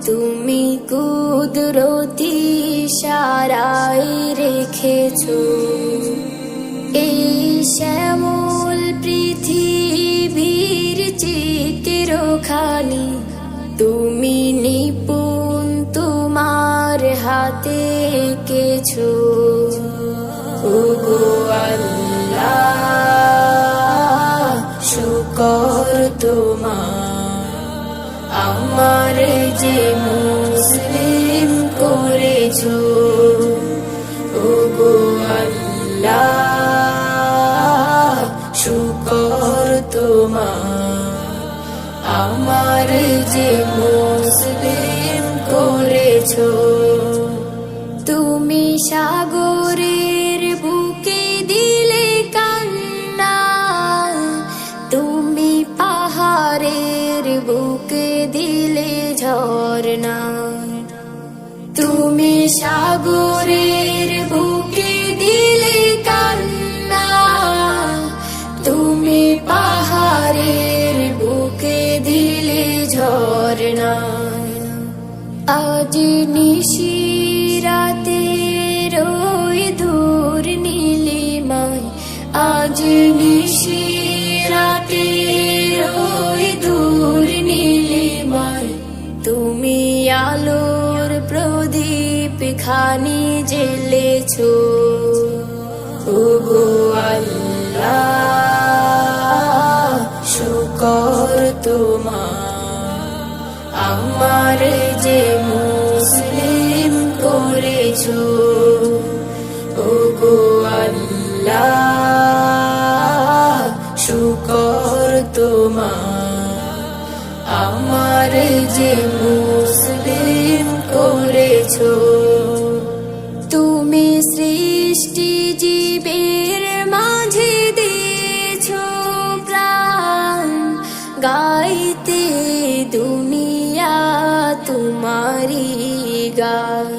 তুমি কুদরতি ইশারায় রেখেছো এই শ্যামল পৃথিবীর চিত্রখানি। তুমি নিপুণ তোমার হাতে এঁকেছো। ওগো আল্লাহ, শুকর তোমার, আমার যে মুসলিম করেছো। ওগো আল্লাহ, শুকর তোমার, আমার যে মুসলিম করেছো। তুমি সাগরের বুকে দিলে কান্না, তুমি পাহাড়ের বুকে দিলে ঝরনা। তুমি সাগরের বুকে দিলে কান্না, তুমি পাহাড়ের বুকে দিলে ঝরনা। আজ নিশিরাতে ওই দূর নীলিমায়, আজ নিশিরাতে ওই দূর নীলিমায়, তুমি আলোর প্রদীপ খানি জ্বেলেছো। ওগো আল্লাহ, শুকর তোমার, আমার যে মুসলিম করেছো। ওগো আল্লাহ, শুকর তোমার, আমার যে মুসলিম করেছো। তুমি সৃষ্টি জীবের মাঝে দিয়েছো প্রাণ, গাইতে দুনিয়া তোমারি গান।